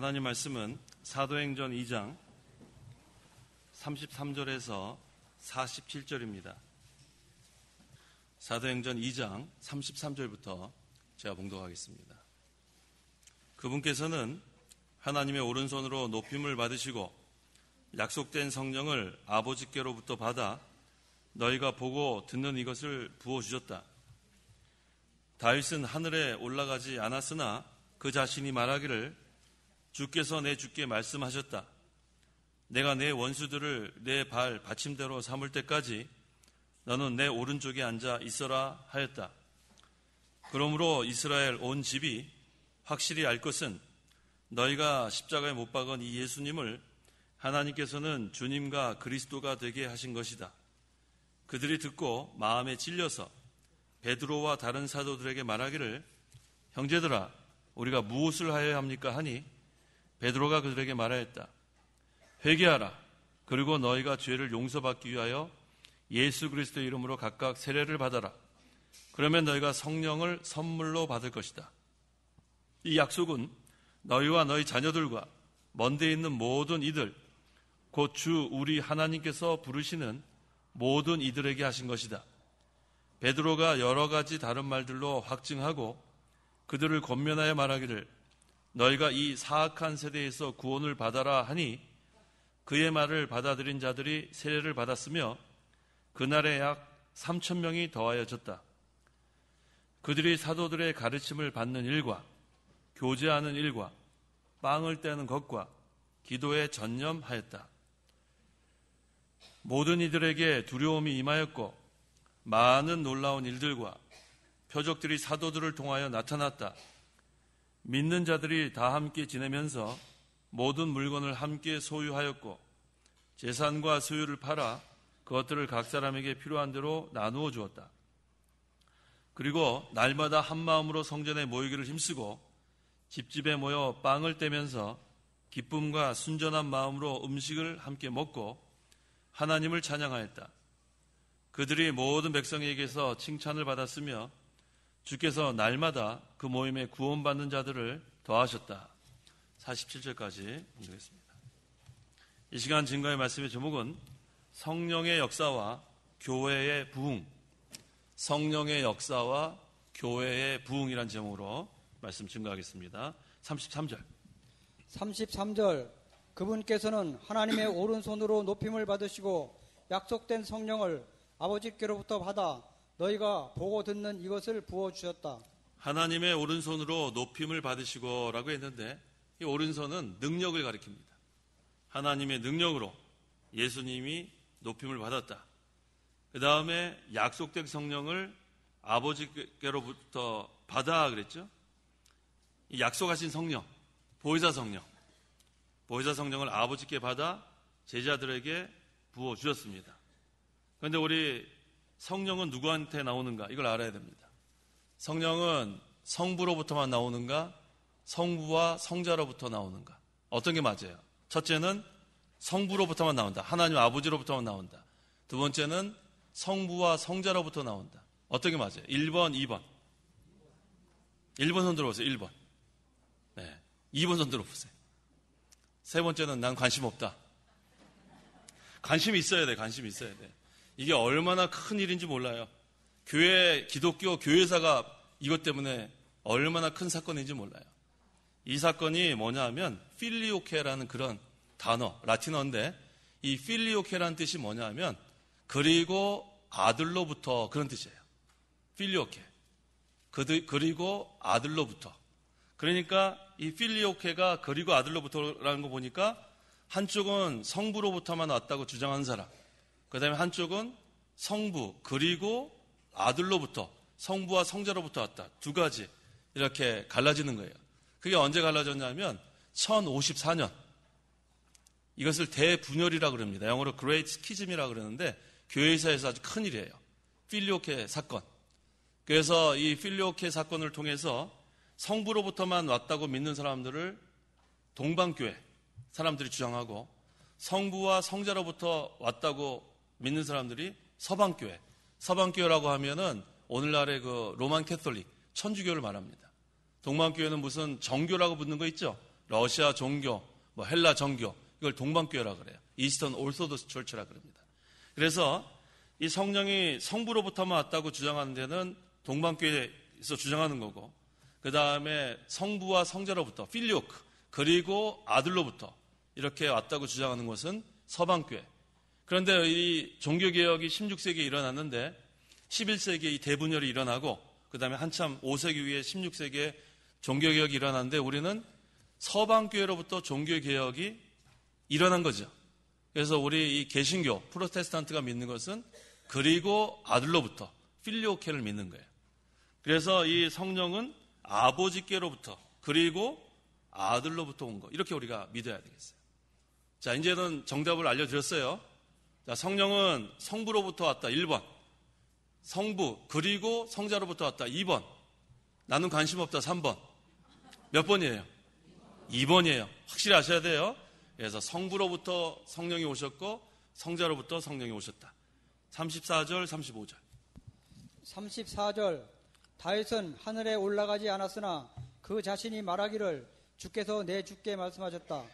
하나님 말씀은 사도행전 2장 33절에서 47절입니다. 사도행전 2장 33절부터 제가 봉독하겠습니다. 그분께서는 하나님의 오른손으로 높임을 받으시고 약속된 성령을 아버지께로부터 받아 너희가 보고 듣는 이것을 부어주셨다. 다윗은 하늘에 올라가지 않았으나 그 자신이 말하기를 주께서 내 주께 말씀하셨다. 내가 내 원수들을 내 발 받침대로 삼을 때까지 너는 내 오른쪽에 앉아 있어라 하였다. 그러므로 이스라엘 온 집이 확실히 알 것은 너희가 십자가에 못 박은 이 예수님을 하나님께서는 주님과 그리스도가 되게 하신 것이다. 그들이 듣고 마음에 찔려서 베드로와 다른 사도들에게 말하기를 형제들아 우리가 무엇을 하여야 합니까 하니 베드로가 그들에게 말하였다. 회개하라. 그리고 너희가 죄를 용서받기 위하여 예수 그리스도의 이름으로 각각 세례를 받아라. 그러면 너희가 성령을 선물로 받을 것이다. 이 약속은 너희와 너희 자녀들과 먼데 있는 모든 이들 곧 주 우리 하나님께서 부르시는 모든 이들에게 하신 것이다. 베드로가 여러 가지 다른 말들로 확증하고 그들을 권면하여 말하기를 너희가 이 사악한 세대에서 구원을 받아라 하니 그의 말을 받아들인 자들이 세례를 받았으며 그날에 약 3,000명이 더하여졌다. 그들이 사도들의 가르침을 받는 일과 교제하는 일과 빵을 떼는 것과 기도에 전념하였다. 모든 이들에게 두려움이 임하였고 많은 놀라운 일들과 표적들이 사도들을 통하여 나타났다. 믿는 자들이 다 함께 지내면서 모든 물건을 함께 소유하였고 재산과 소유를 팔아 그것들을 각 사람에게 필요한 대로 나누어 주었다. 그리고 날마다 한 마음으로 성전에 모이기를 힘쓰고 집집에 모여 빵을 떼면서 기쁨과 순전한 마음으로 음식을 함께 먹고 하나님을 찬양하였다. 그들이 모든 백성에게서 칭찬을 받았으며 주께서 날마다 그 모임에 구원받는 자들을 더하셨다. 47절까지 읽겠습니다. 이 시간 증거의 말씀의 제목은 성령의 역사와 교회의 부흥, 성령의 역사와 교회의 부흥이라는 제목으로 말씀 증거하겠습니다. 33절 그분께서는 하나님의 오른손으로 높임을 받으시고 약속된 성령을 아버지께로부터 받아 너희가 보고 듣는 이것을 부어주셨다. 하나님의 오른손으로 높임을 받으시고 라고 했는데 이 오른손은 능력을 가리킵니다. 하나님의 능력으로 예수님이 높임을 받았다. 그 다음에 약속된 성령을 아버지께로부터 받아 그랬죠. 이 약속하신 성령, 보혜사 성령을 아버지께 받아 제자들에게 부어주셨습니다. 그런데 우리 성령은 누구한테 나오는가? 이걸 알아야 됩니다. 성령은 성부로부터만 나오는가? 성부와 성자로부터 나오는가? 어떤 게 맞아요? 첫째는 성부로부터만 나온다. 하나님 아버지로부터만 나온다. 두 번째는 성부와 성자로부터 나온다. 어떤 게 맞아요? 1번, 2번. 1번 손 들어보세요. 1번. 네. 2번 손 들어보세요. 세 번째는 난 관심 없다. 관심이 있어야 돼. 관심이 있어야 돼. 이게 얼마나 큰 일인지 몰라요. 기독교 교회사가 이것 때문에 얼마나 큰 사건인지 몰라요. 이 사건이 뭐냐 하면 필리오케라는 그런 단어, 라틴어인데 이 필리오케라는 뜻이 뭐냐 하면 그리고 아들로부터 그런 뜻이에요. 필리오케. 그리고 아들로부터. 그러니까 이 필리오케가 그리고 아들로부터라는 거 보니까 한쪽은 성부로부터만 왔다고 주장하는 사람, 그 다음에 한쪽은 성부 그리고 아들로부터, 성부와 성자로부터 왔다. 두 가지 이렇게 갈라지는 거예요. 그게 언제 갈라졌냐면 1054년. 이것을 대분열이라고 그럽니다. 영어로 Great Schism이라고 그러는데 교회사에서 아주 큰 일이에요. 필리오케 사건. 그래서 이 필리오케 사건을 통해서 성부로부터만 왔다고 믿는 사람들을 동방교회 사람들이 주장하고 성부와 성자로부터 왔다고 믿는 사람들이 서방교회라고 하면은 오늘날의 그 로만 캐톨릭 천주교를 말합니다. 동방교회는 무슨 정교라고 붙는 거 있죠? 러시아 종교, 헬라 정교, 이걸 동방교회라 그래요. 이스턴 올소더스 철치라 그럽니다. 그래서 이 성령이 성부로부터만 왔다고 주장하는 데는 동방교회에서 주장하는 거고, 그 다음에 성부와 성자로부터 필리오크, 그리고 아들로부터 이렇게 왔다고 주장하는 것은 서방교회. 그런데 이 종교개혁이 16세기에 일어났는데 11세기에 이 대분열이 일어나고, 그 다음에 한참 5세기 후에 16세기에 종교개혁이 일어났는데 우리는 서방교회로부터 종교개혁이 일어난 거죠. 그래서 우리 이 개신교, 프로테스탄트가 믿는 것은 그리고 아들로부터 필리오케를 믿는 거예요. 그래서 이 성령은 아버지께로부터 그리고 아들로부터 온 거, 이렇게 우리가 믿어야 되겠어요. 자, 이제는 정답을 알려드렸어요. 자, 성령은 성부로부터 왔다 1번, 성부 그리고 성자로부터 왔다 2번, 나는 관심 없다 3번. 몇 번이에요? 2번이에요. 확실히 아셔야 돼요. 그래서 성부로부터 성령이 오셨고 성자로부터 성령이 오셨다. 34절 35절 34절 다윗은 하늘에 올라가지 않았으나 그 자신이 말하기를 주께서 내 주께 말씀하셨다.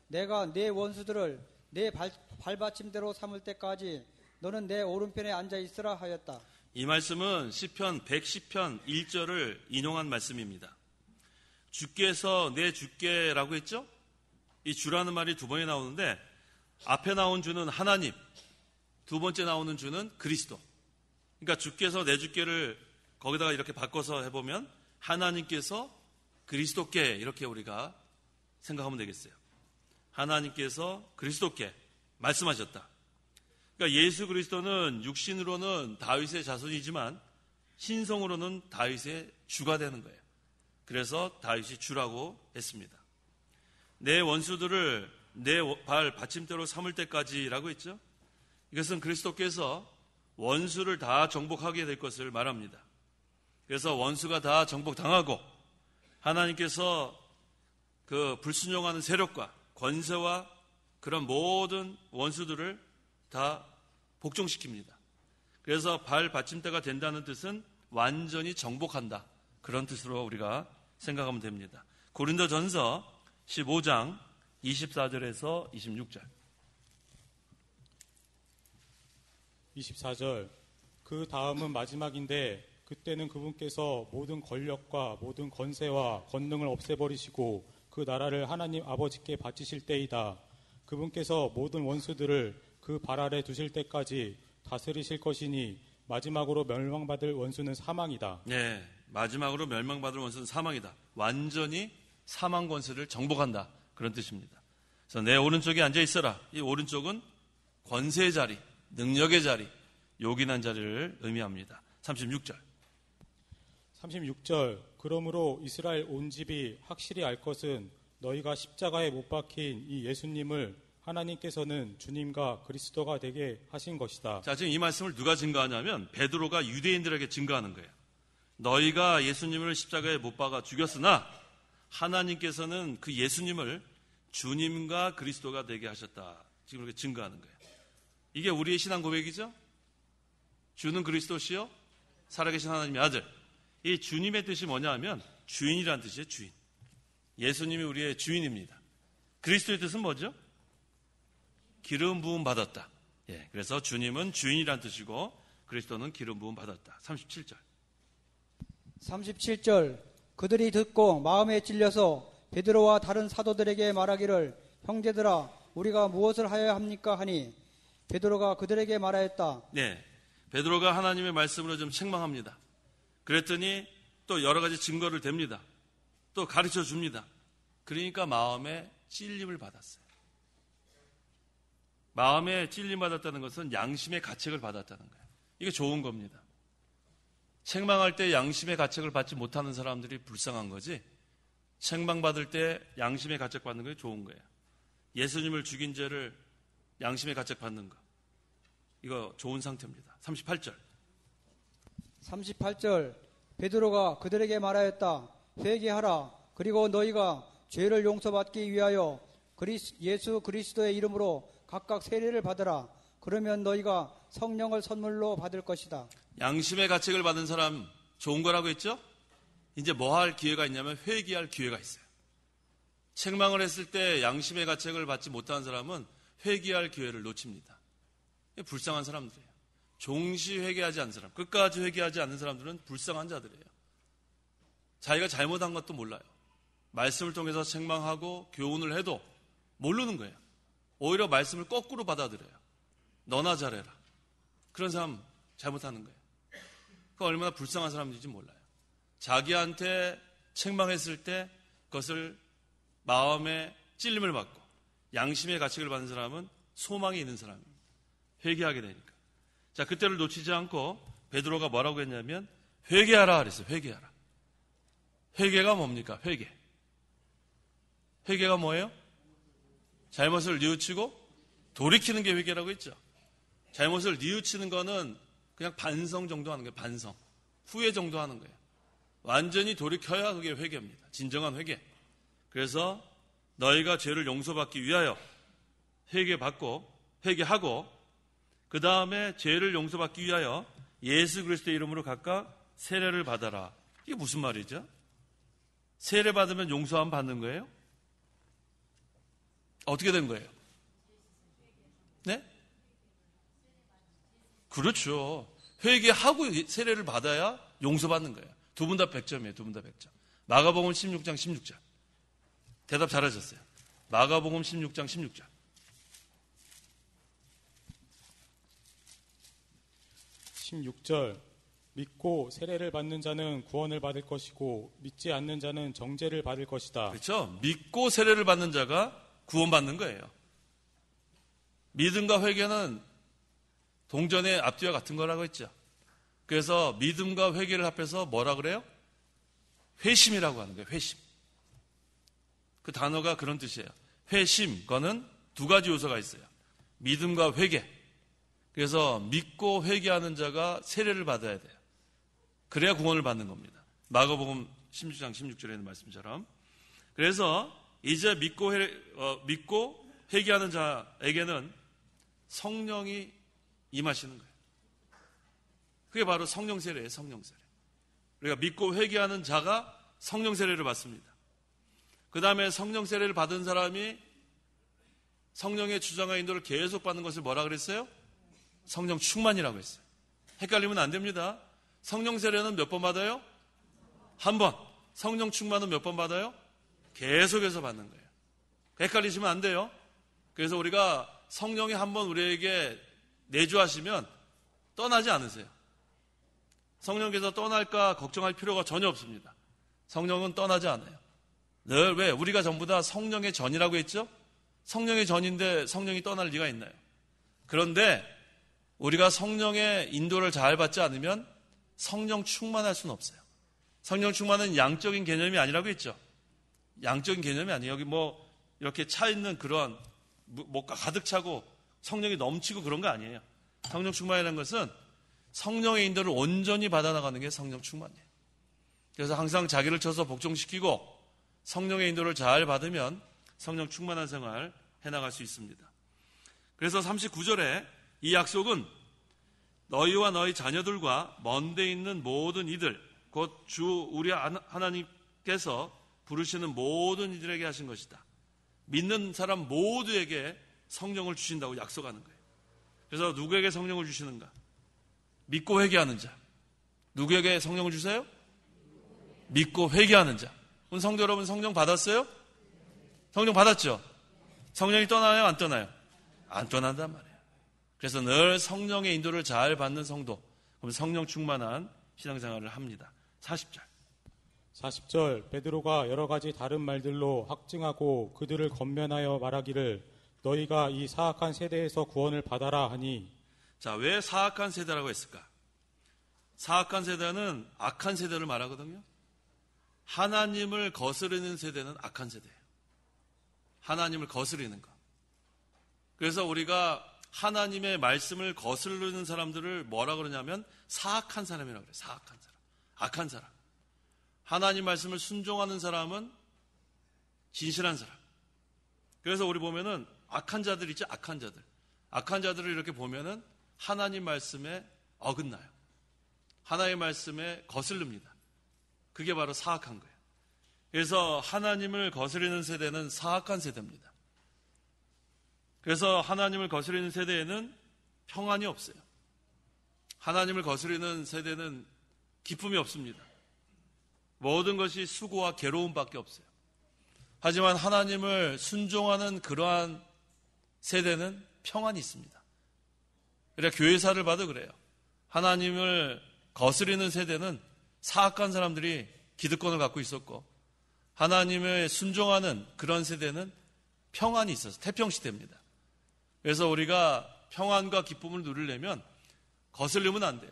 내가 내 원수들을 내 발받침대로 삼을 때까지 너는 내 오른편에 앉아 있으라 하였다. 이 말씀은 시편 110편 1절을 인용한 말씀입니다. 주께서 내 주께라고 했죠? 이 주라는 말이 두 번이 나오는데 앞에 나온 주는 하나님, 두 번째 나오는 주는 그리스도. 그러니까 주께서 내 주께를 거기다가 이렇게 바꿔서 해보면 하나님께서 그리스도께, 이렇게 우리가 생각하면 되겠어요. 하나님께서 그리스도께 말씀하셨다. 그러니까 예수 그리스도는 육신으로는 다윗의 자손이지만 신성으로는 다윗의 주가 되는 거예요. 그래서 다윗이 주라고 했습니다. 내 원수들을 내 발 받침대로 삼을 때까지라고 했죠. 이것은 그리스도께서 원수를 다 정복하게 될 것을 말합니다. 그래서 원수가 다 정복당하고 하나님께서 그 불순종하는 세력과 권세와 그런 모든 원수들을 다 복종시킵니다. 그래서 발 받침대가 된다는 뜻은 완전히 정복한다, 그런 뜻으로 우리가 생각하면 됩니다. 고린도전서 15장 24절에서 26절 24절 그 다음은 마지막인데 그때는 그분께서 모든 권력과 모든 권세와 권능을 없애버리시고 그 나라를 하나님 아버지께 바치실 때이다. 그분께서 모든 원수들을 그 발 아래 두실 때까지 다스리실 것이니 마지막으로 멸망받을 원수는 사망이다. 네, 마지막으로 멸망받을 원수는 사망이다. 완전히 사망 권세를 정복한다, 그런 뜻입니다. 그래서 내 오른쪽에 앉아 있어라. 이 오른쪽은 권세의 자리, 능력의 자리, 요긴한 자리를 의미합니다. 36절 36절 그러므로 이스라엘 온 집이 확실히 알 것은 너희가 십자가에 못 박힌 이 예수님을 하나님께서는 주님과 그리스도가 되게 하신 것이다. 자, 지금 이 말씀을 누가 증거하냐면 베드로가 유대인들에게 증거하는 거예요. 너희가 예수님을 십자가에 못 박아 죽였으나 하나님께서는 그 예수님을 주님과 그리스도가 되게 하셨다. 지금 이렇게 증거하는 거예요. 이게 우리의 신앙 고백이죠? 주는 그리스도시요 살아계신 하나님의 아들. 이 주님의 뜻이 뭐냐 하면 주인이라는 뜻이에요. 주인. 예수님이 우리의 주인입니다. 그리스도의 뜻은 뭐죠? 기름 부음 받았다. 예, 그래서 주님은 주인이라는 뜻이고 그리스도는 기름 부음 받았다. 37절 37절 그들이 듣고 마음에 찔려서 베드로와 다른 사도들에게 말하기를 형제들아 우리가 무엇을 하여야 합니까 하니 베드로가 그들에게 말하였다. 네, 베드로가 하나님의 말씀으로 좀 책망합니다. 그랬더니 또 여러 가지 증거를 댑니다. 또 가르쳐 줍니다. 그러니까 마음에 찔림을 받았어요. 마음에 찔림 받았다는 것은 양심의 가책을 받았다는 거예요. 이게 좋은 겁니다. 책망할 때 양심의 가책을 받지 못하는 사람들이 불쌍한 거지, 책망받을 때 양심의 가책 받는 게 좋은 거예요. 예수님을 죽인 죄를 양심의 가책 받는 거, 이거 좋은 상태입니다. 38절 38절 베드로가 그들에게 말하였다. 회개하라. 그리고 너희가 죄를 용서받기 위하여 예수 그리스도의 이름으로 각각 세례를 받으라. 그러면 너희가 성령을 선물로 받을 것이다. 양심의 가책을 받은 사람 좋은 거라고 했죠? 이제 뭐 할 기회가 있냐면 회개할 기회가 있어요. 책망을 했을 때 양심의 가책을 받지 못한 사람은 회개할 기회를 놓칩니다. 불쌍한 사람들이에요. 종시 회개하지 않는 사람, 끝까지 회개하지 않는 사람들은 불쌍한 자들이에요. 자기가 잘못한 것도 몰라요. 말씀을 통해서 책망하고 교훈을 해도 모르는 거예요. 오히려 말씀을 거꾸로 받아들여요. 너나 잘해라. 그런 사람 잘못하는 거예요. 그거 얼마나 불쌍한 사람인지 몰라요. 자기한테 책망했을 때 그것을 마음에 찔림을 받고 양심의 가책을 받는 사람은 소망이 있는 사람입니다. 회개하게 되니까. 자, 그때를 놓치지 않고 베드로가 뭐라고 했냐면 회개하라 그랬어요. 회개하라. 회개가 뭡니까? 회개. 회개가 뭐예요? 잘못을 뉘우치고 돌이키는 게 회개라고 했죠. 잘못을 뉘우치는 거는 그냥 반성 정도 하는 거예요. 반성. 후회 정도 하는 거예요. 완전히 돌이켜야 그게 회개입니다. 진정한 회개. 그래서 너희가 죄를 용서받기 위하여 회개하고 그 다음에 죄를 용서받기 위하여 예수 그리스도의 이름으로 각각 세례를 받아라. 이게 무슨 말이죠? 세례 받으면 용서함 받는 거예요? 어떻게 된 거예요? 네? 그렇죠. 회개하고 세례를 받아야 용서받는 거예요. 두 분 다 100점이에요. 두 분 다 100점. 마가복음 16장 16절. 대답 잘하셨어요. 마가복음 16장 16절. 16절. 믿고 세례를 받는 자는 구원을 받을 것이고 믿지 않는 자는 정죄를 받을 것이다. 그렇죠. 믿고 세례를 받는 자가 구원받는 거예요. 믿음과 회개는 동전의 앞뒤와 같은 거라고 했죠. 그래서 믿음과 회개를 합해서 뭐라 그래요? 회심이라고 하는 거예요. 회심. 그 단어가 그런 뜻이에요. 회심, 그거는 두 가지 요소가 있어요. 믿음과 회개. 그래서 믿고 회개하는 자가 세례를 받아야 돼요. 그래야 구원을 받는 겁니다. 마가복음 16장 16절에 있는 말씀처럼. 그래서 이제 믿고 회개하는 자에게는 성령이 임하시는 거예요. 그게 바로 성령 세례예요. 성령 세례. 우리가 믿고 회개하는 자가 성령 세례를 받습니다. 그 다음에 성령 세례를 받은 사람이 성령의 주장과 인도를 계속 받는 것을 뭐라 그랬어요? 성령 충만이라고 했어요. 헷갈리면 안 됩니다. 성령 세례는 몇 번 받아요? 한 번. 성령 충만은 몇 번 받아요? 계속해서 받는 거예요. 헷갈리시면 안 돼요. 그래서 우리가 성령이 한 번 우리에게 내주하시면 떠나지 않으세요. 성령께서 떠날까 걱정할 필요가 전혀 없습니다. 성령은 떠나지 않아요. 늘 왜? 우리가 전부 다 성령의 전이라고 했죠? 성령의 전인데 성령이 떠날 리가 있나요? 그런데 우리가 성령의 인도를 잘 받지 않으면 성령 충만할 수는 없어요. 성령 충만은 양적인 개념이 아니라고 했죠. 양적인 개념이 아니에요. 여기 뭐 이렇게 차 있는 그런 뭐가 가득 차고 성령이 넘치고 그런 거 아니에요. 성령 충만이라는 것은 성령의 인도를 온전히 받아나가는 게 성령 충만이에요. 그래서 항상 자기를 쳐서 복종시키고 성령의 인도를 잘 받으면 성령 충만한 생활 해나갈 수 있습니다. 그래서 39절에 이 약속은 너희와 너희 자녀들과 먼데 있는 모든 이들, 곧 주 우리 하나님께서 부르시는 모든 이들에게 하신 것이다. 믿는 사람 모두에게 성령을 주신다고 약속하는 거예요. 그래서 누구에게 성령을 주시는가? 믿고 회개하는 자. 누구에게 성령을 주세요? 믿고 회개하는 자. 오늘 성도 여러분 성령 받았어요? 성령 받았죠? 성령이 떠나요? 안 떠나요? 안 떠난단 말이에요. 그래서 늘 성령의 인도를 잘 받는 성도, 그럼 성령 충만한 신앙생활을 합니다. 40절 베드로가 여러 가지 다른 말들로 확증하고 그들을 권면하여 말하기를 너희가 이 사악한 세대에서 구원을 받아라 하니. 자, 왜 사악한 세대라고 했을까? 사악한 세대는 악한 세대를 말하거든요. 하나님을 거스르는 세대는 악한 세대예요. 하나님을 거스르는 거. 그래서 우리가 하나님의 말씀을 거스르는 사람들을 뭐라 그러냐면 사악한 사람이라고 그래요. 사악한 사람. 악한 사람. 하나님 말씀을 순종하는 사람은 진실한 사람. 그래서 우리 보면은 악한 자들 있죠? 악한 자들. 악한 자들을 이렇게 보면은 하나님 말씀에 어긋나요. 하나님의 말씀에 거슬릅니다. 그게 바로 사악한 거예요. 그래서 하나님을 거스르는 세대는 사악한 세대입니다. 그래서 하나님을 거스르는 세대에는 평안이 없어요. 하나님을 거스르는 세대는 기쁨이 없습니다. 모든 것이 수고와 괴로움밖에 없어요. 하지만 하나님을 순종하는 그러한 세대는 평안이 있습니다. 그래 교회사를 봐도 그래요. 하나님을 거스르는 세대는 사악한 사람들이 기득권을 갖고 있었고, 하나님을 순종하는 그런 세대는 평안이 있어서 태평시대입니다. 그래서 우리가 평안과 기쁨을 누리려면 거슬리면 안 돼요.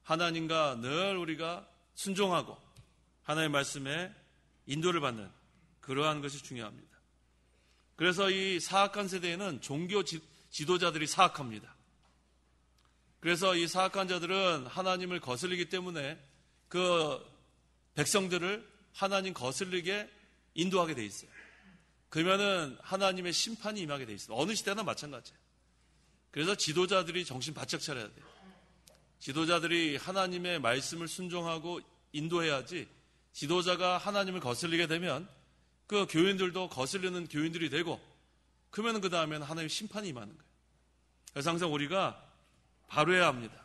하나님과 늘 우리가 순종하고 하나님의 말씀에 인도를 받는 그러한 것이 중요합니다. 그래서 이 사악한 세대에는 종교 지도자들이 사악합니다. 그래서 이 사악한 자들은 하나님을 거슬리기 때문에 그 백성들을 하나님 거슬리게 인도하게 돼 있어요. 그러면은 하나님의 심판이 임하게 돼 있어요. 어느 시대나 마찬가지예요. 그래서 지도자들이 정신 바짝 차려야 돼요. 지도자들이 하나님의 말씀을 순종하고 인도해야지, 지도자가 하나님을 거슬리게 되면 그 교인들도 거슬리는 교인들이 되고, 그러면 그 다음에는 하나님의 심판이 임하는 거예요. 그래서 항상 우리가 바로해야 합니다.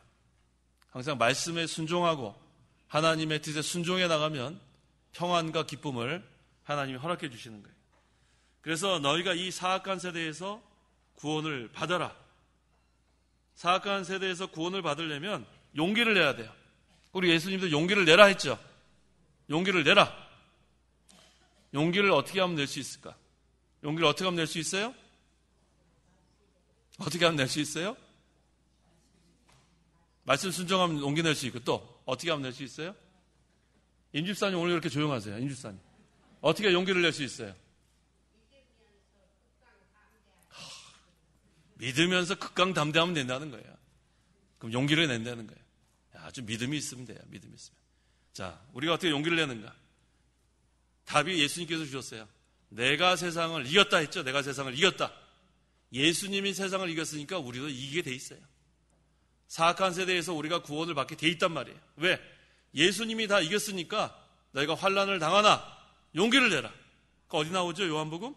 항상 말씀에 순종하고 하나님의 뜻에 순종해 나가면 평안과 기쁨을 하나님이 허락해 주시는 거예요. 그래서 너희가 이 사악한 세대에서 구원을 받아라. 사악한 세대에서 구원을 받으려면 용기를 내야 돼요. 우리 예수님도 용기를 내라 했죠. 용기를 내라. 용기를 어떻게 하면 낼 수 있을까? 용기를 어떻게 하면 낼 수 있어요? 어떻게 하면 낼 수 있어요? 말씀 순종하면 용기 낼 수 있고, 또 어떻게 하면 낼 수 있어요? 임집사님 오늘 이렇게 조용하세요. 임집사님 어떻게 용기를 낼 수 있어요? 믿으면서 극강담대하면 된다는 거예요. 그럼 용기를 낸다는 거예요. 아주 믿음이 있으면 돼요. 믿음이 있으면. 자, 우리가 어떻게 용기를 내는가? 답이 예수님께서 주셨어요. 내가 세상을 이겼다 했죠. 내가 세상을 이겼다. 예수님이 세상을 이겼으니까 우리도 이기게 돼 있어요. 사악한 세대에서 우리가 구원을 받게 돼 있단 말이에요. 왜? 예수님이 다 이겼으니까 너희가 환난을 당하나 용기를 내라. 그 어디 나오죠? 요한복음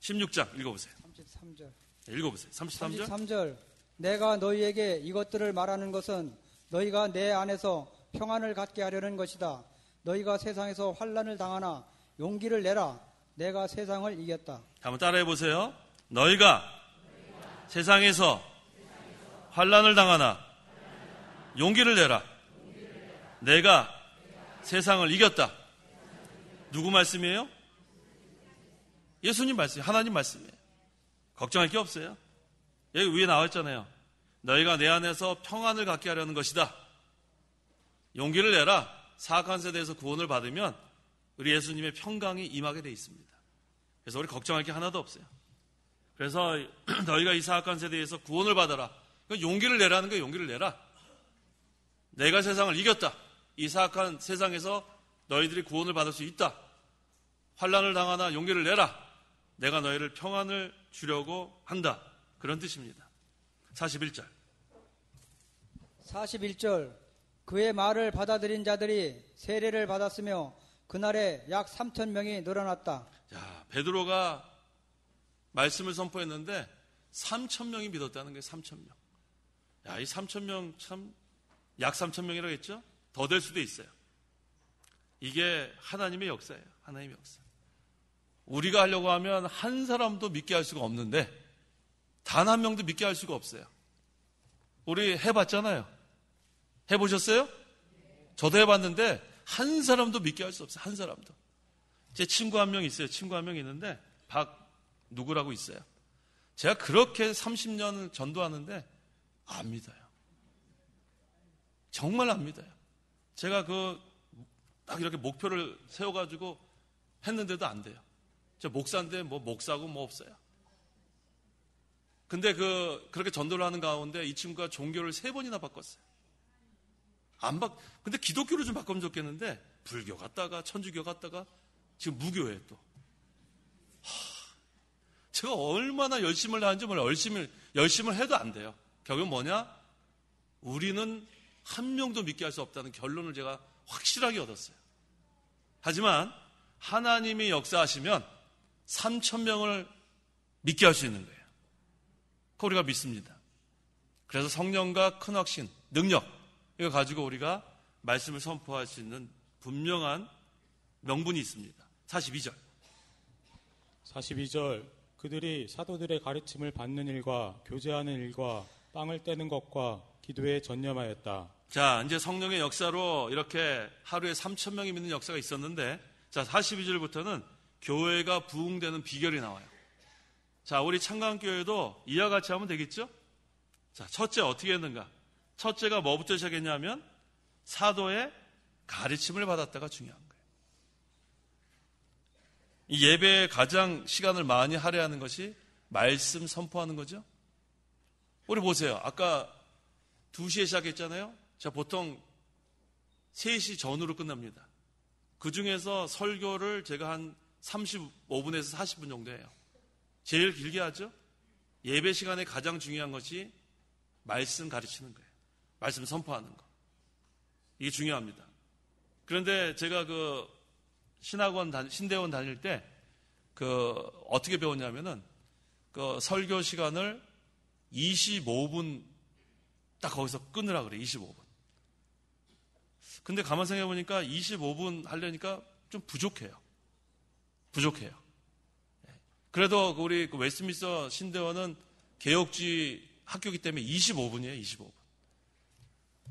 16장 읽어보세요. 33절. 읽어보세요. 33절. 33절. 내가 너희에게 이것들을 말하는 것은 너희가 내 안에서 평안을 갖게 하려는 것이다. 너희가 세상에서 환난을 당하나 용기를 내라. 내가 세상을 이겼다. 한번 따라해 보세요. 너희가 세상에서 환난을 당하나 용기를 내라. 내가 세상을 이겼다. 누구 말씀이에요? 예수님 말씀이에요. 하나님 말씀이에요. 걱정할 게 없어요. 여기 위에 나와 있잖아요. 너희가 내 안에서 평안을 갖게 하려는 것이다. 용기를 내라. 사악한 세대에서 구원을 받으면 우리 예수님의 평강이 임하게 돼 있습니다. 그래서 우리 걱정할 게 하나도 없어요. 그래서 너희가 이 사악한 세대에서 구원을 받아라. 용기를 내라는 거예요. 용기를 내라. 내가 세상을 이겼다. 이 사악한 세상에서 너희들이 구원을 받을 수 있다. 환난을 당하나 용기를 내라. 내가 너희를 평안을 주려고 한다. 그런 뜻입니다. 41절. 41절. 그의 말을 받아들인 자들이 세례를 받았으며 그날에 약 3,000명이 늘어났다. 자, 베드로가 말씀을 선포했는데 3,000명이 믿었다는 거예요. 3,000명. 야, 이 3,000명 참 약 3,000명이라고 했죠? 더 될 수도 있어요. 이게 하나님의 역사예요. 하나님의 역사. 우리가 하려고 하면 한 사람도 믿게 할 수가 없는데 단 한 명도 믿게 할 수가 없어요. 우리 해봤잖아요. 해보셨어요? 저도 해봤는데 한 사람도 믿게 할 수 없어요. 한 사람도. 제 친구 한 명 있어요. 친구 한 명 있는데 박 누구라고 있어요. 제가 그렇게 30년 전도하는데 안 믿어요. 정말 안 믿어요. 제가 딱 이렇게 목표를 세워가지고 했는데도 안 돼요. 저 목사인데 뭐 목사고 뭐 없어요. 근데 그렇게 전도를 하는 가운데 이 친구가 종교를 3번이나 바꿨어요. 근데 기독교로 좀 바꾸면 좋겠는데 불교 갔다가 천주교 갔다가 지금 무교에 또. 제가 얼마나 열심을 하는지 몰라요. 열심을 해도 안 돼요. 결국은 뭐냐? 우리는 한 명도 믿게 할 수 없다는 결론을 제가 확실하게 얻었어요. 하지만 하나님이 역사하시면 3,000명을 믿게 할 수 있는 거예요. 그거 우리가 믿습니다. 그래서 성령과 큰 확신, 능력, 이거 가지고 우리가 말씀을 선포할 수 있는 분명한 명분이 있습니다. 42절. 42절 그들이 사도들의 가르침을 받는 일과 교제하는 일과 빵을 떼는 것과 기도에 전념하였다. 자, 이제 성령의 역사로 이렇게 하루에 3,000명이 믿는 역사가 있었는데, 자, 42절부터는 교회가 부흥되는 비결이 나와요. 자, 우리 창강교회도 이와 같이 하면 되겠죠? 자, 첫째 어떻게 했는가? 첫째가 뭐부터 시작했냐면 사도의 가르침을 받았다가 중요한 거예요. 이 예배에 가장 시간을 많이 할애하는 것이 말씀 선포하는 거죠. 우리 보세요. 아까 2시에 시작했잖아요. 자, 보통 3시 전후로 끝납니다. 그 중에서 설교를 제가 한 35분에서 40분 정도 해요. 제일 길게 하죠. 예배 시간에 가장 중요한 것이 말씀 가르치는 거예요. 말씀 선포하는 거. 이게 중요합니다. 그런데 제가 그 신대원 다닐 때 어떻게 배웠냐면은 그 설교 시간을 25분 딱 거기서 끊으라 그래. 25분. 근데 가만 생각해 보니까 25분 하려니까 좀 부족해요. 그래도 우리 그 웨스트민스터 신대원은 개혁주의 학교이기 때문에 25분이에요. 25분.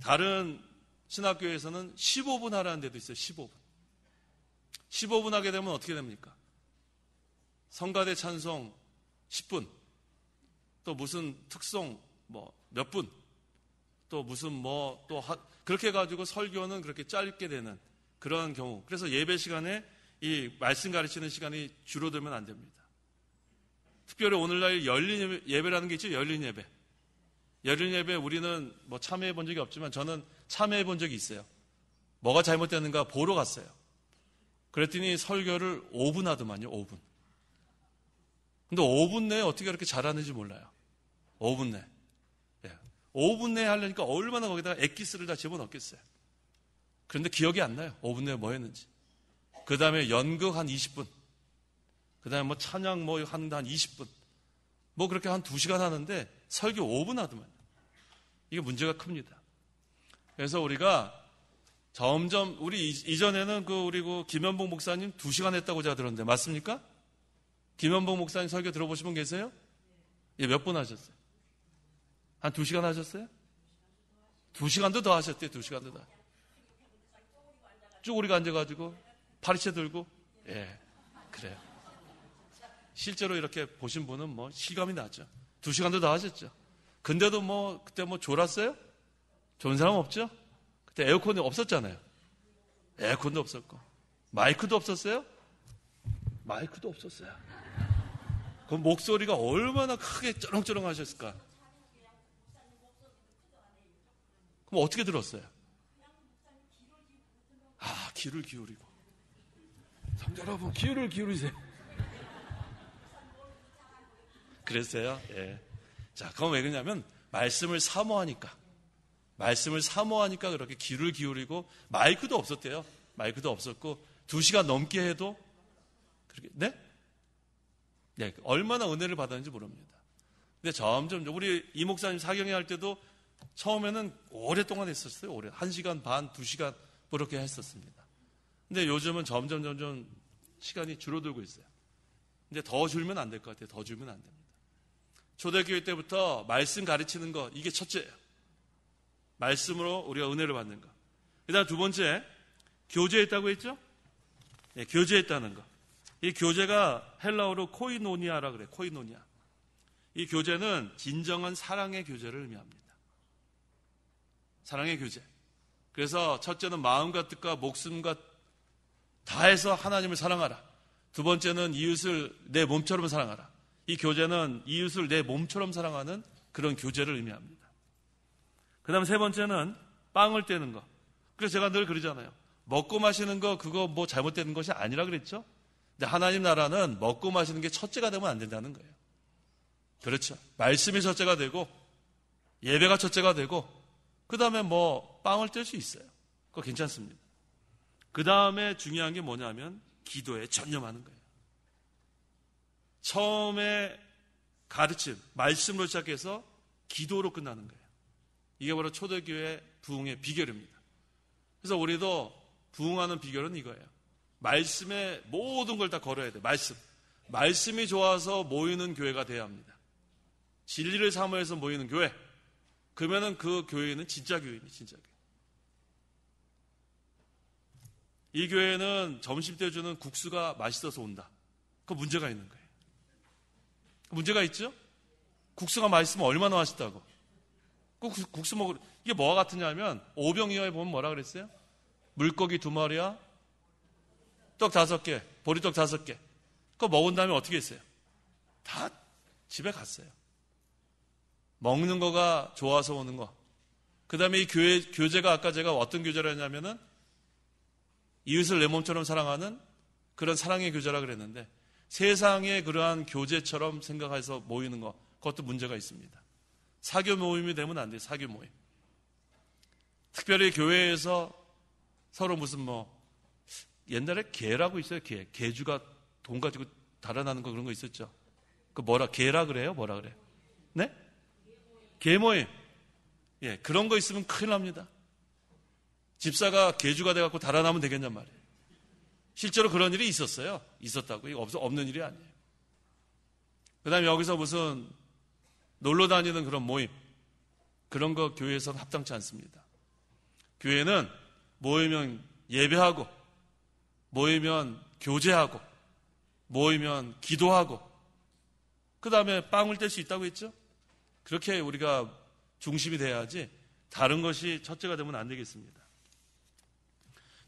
다른 신학교에서는 15분 하라는 데도 있어요. 15분. 15분 하게 되면 어떻게 됩니까? 성가대 찬송 10분, 또 무슨 특송 몇 분, 또 무슨 그렇게 해가지고 설교는 그렇게 짧게 되는 그런 경우. 그래서 예배 시간에 이 말씀 가르치는 시간이 줄어들면 안 됩니다. 특별히 오늘날 열린 예배라는 게 있죠. 열린 예배. 열린 예배 우리는 참여해 본 적이 없지만 저는 참여해 본 적이 있어요. 뭐가 잘못됐는가 보러 갔어요. 그랬더니 설교를 5분 하더만요. 5분. 근데 5분 내에 어떻게 그렇게 잘하는지 몰라요. 5분 내. 5분 내에 하려니까 얼마나 거기다가 엑기스를 다 집어넣겠어요. 그런데 기억이 안 나요. 5분 내에 뭐 했는지. 그 다음에 연극 한 20분. 그 다음에 찬양 하는데 한 20분. 그렇게 한 2시간 하는데 설교 5분 하더만요. 이게 문제가 큽니다. 그래서 우리가 점점, 우리 이전에는 우리 김현봉 목사님 2시간 했다고 제가 들었는데, 맞습니까? 김현봉 목사님 설교 들어보신 분 계세요? 예, 몇 분 하셨어요? 한 2시간 하셨어요? 2시간도 더 하셨대요. 2시간도 더. 쭈그리고 앉아가지고 파리채 들고. 예, 그래요. 실제로 이렇게 보신 분은 실감이 나죠. 2시간도 더 하셨죠. 근데도 그때 졸았어요? 좋은 사람 없죠? 그때 에어컨이 없었잖아요. 에어컨도 없었고. 마이크도 없었어요? 마이크도 없었어요. 그 목소리가 얼마나 크게 쩌렁쩌렁 하셨을까? 그럼 어떻게 들었어요? 귀를 기울이고. 성도 여러분, 귀를 기울이세요. 그랬어요? 예. 자, 그건 왜 그러냐면, 말씀을 사모하니까 그렇게 귀를 기울이고, 마이크도 없었대요. 마이크도 없었고, 2시간 넘게 해도, 그렇게, 네? 네, 얼마나 은혜를 받았는지 모릅니다. 근데 점점, 우리 이 목사님 사경회 할 때도 처음에는 오랫동안 했었어요. 1시간 반, 2시간, 그렇게 했었습니다. 근데 요즘은 점점 시간이 줄어들고 있어요. 근데 더 줄면 안 될 것 같아요. 더 줄면 안 됩니다. 초대교회 때부터 말씀 가르치는 거, 이게 첫째예요. 말씀으로 우리가 은혜를 받는 거. 그 다음 2번째, 교제했다고 했죠? 네, 교제했다는 거. 이 교제가 헬라어로 코이노니아라 그래요. 코이노니아. 이 교제는 진정한 사랑의 교제를 의미합니다. 사랑의 교제. 그래서 첫째는 마음과 뜻과 목숨과 다해서 하나님을 사랑하라. 2번째는 이웃을 내 몸처럼 사랑하라. 이 교제는 이웃을 내 몸처럼 사랑하는 그런 교제를 의미합니다. 그 다음 3번째는 빵을 떼는 거. 그래서 제가 늘 그러잖아요. 먹고 마시는 거 그거 잘못되는 것이 아니라 그랬죠. 근데 하나님 나라는 먹고 마시는 게 첫째가 되면 안 된다는 거예요. 그렇죠. 말씀이 첫째가 되고 예배가 첫째가 되고 그 다음에 빵을 뗄 수 있어요. 그거 괜찮습니다. 그 다음에 중요한 게 뭐냐면 기도에 전념하는 거예요. 처음에 가르침, 말씀으로 시작해서 기도로 끝나는 거예요. 이게 바로 초대교회 부흥의 비결입니다. 그래서 우리도 부흥하는 비결은 이거예요. 말씀에 모든 걸 다 걸어야 돼요. 말씀이 좋아서 모이는 교회가 돼야 합니다. 진리를 사모해서 모이는 교회. 그러면은 그 교회는 진짜 교회입니다. 진짜 교회. 이 교회는 점심때 주는 국수가 맛있어서 온다. 그 문제가 있는 거예요. 문제가 있죠? 국수가 맛있으면 얼마나 맛있다고. 국수 먹으러, 이게 뭐가 같으냐면, 오병이어에 보면 뭐라 그랬어요? 물고기 2마리와 떡 5개, 보리떡 5개. 그거 먹은 다음에 어떻게 했어요? 다 집에 갔어요. 먹는 거가 좋아서 오는 거. 그 다음에 이 교제가 아까 제가 어떤 교제라 했냐면은, 이웃을 내 몸처럼 사랑하는 그런 사랑의 교제라 그랬는데, 세상의 그러한 교제처럼 생각해서 모이는 거, 그것도 문제가 있습니다. 사교 모임이 되면 안 돼요. 사교 모임. 특별히 교회에서 서로 무슨 옛날에 개라고 있어요. 개주가 돈 가지고 달아나는 거 그런 거 있었죠. 그 개라 그래요? 뭐라 그래요? 네? 개 모임. 예, 그런 거 있으면 큰일 납니다. 집사가 개주가 돼갖고 달아나면 되겠냔 말이에요. 실제로 그런 일이 있었어요. 있었다고. 이거 없는 일이 아니에요. 그 다음에 여기서 무슨 놀러 다니는 그런 모임. 그런 거 교회에서는 합당치 않습니다. 교회는 모이면 예배하고, 모이면 교제하고, 모이면 기도하고, 그 다음에 빵을 뗄 수 있다고 했죠? 그렇게 우리가 중심이 돼야지 다른 것이 첫째가 되면 안 되겠습니다.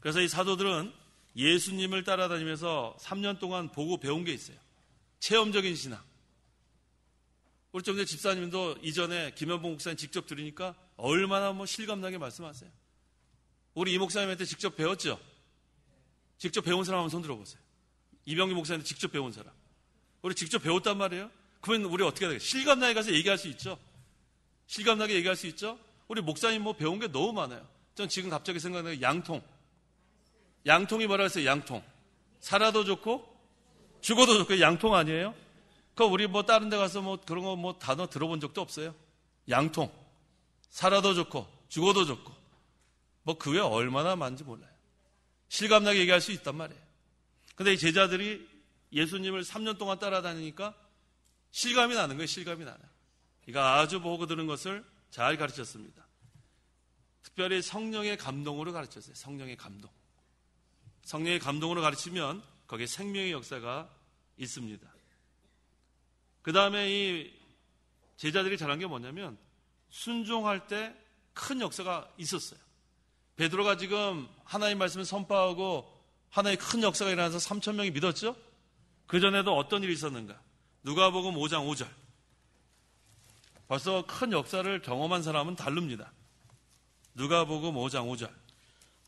그래서 이 사도들은 예수님을 따라다니면서 3년 동안 보고 배운 게 있어요. 체험적인 신앙. 우리 좀 전에 집사님도 이전에 김현봉 목사님 직접 들으니까 얼마나 실감나게 말씀하세요. 우리 이 목사님한테 직접 배웠죠? 직접 배운 사람 한번 손 들어보세요. 이병기 목사님한테 직접 배운 사람. 우리 직접 배웠단 말이에요? 그러면 우리 어떻게 해야 되겠어요? 실감나게 가서 얘기할 수 있죠? 실감나게 얘기할 수 있죠? 우리 목사님 배운 게 너무 많아요. 전 지금 갑자기 생각나는 게 양통. 양통이 뭐라 했어요? 양통. 살아도 좋고 죽어도 좋고 양통 아니에요? 그 우리 다른 데 가서 그런 거 단어 들어본 적도 없어요. 양통. 살아도 좋고 죽어도 좋고 그 외에 얼마나 많은지 몰라요. 실감나게 얘기할 수 있단 말이에요. 근데 이 제자들이 예수님을 3년 동안 따라다니니까 실감이 나는 거예요. 실감이 나요. 이거 아주 보고 들은 것을 잘 가르쳤습니다. 특별히 성령의 감동으로 가르쳤어요. 성령의 감동. 성령의 감동으로 가르치면 거기에 생명의 역사가 있습니다. 그 다음에 이 제자들이 잘한 게 뭐냐면 순종할 때 큰 역사가 있었어요. 베드로가 지금 하나님 말씀을 선포하고 하나의 큰 역사가 일어나서 3,000명이 믿었죠? 그전에도 어떤 일이 있었는가? 누가복음 5장 5절. 벌써 큰 역사를 경험한 사람은 다릅니다. 누가복음 5장 5절.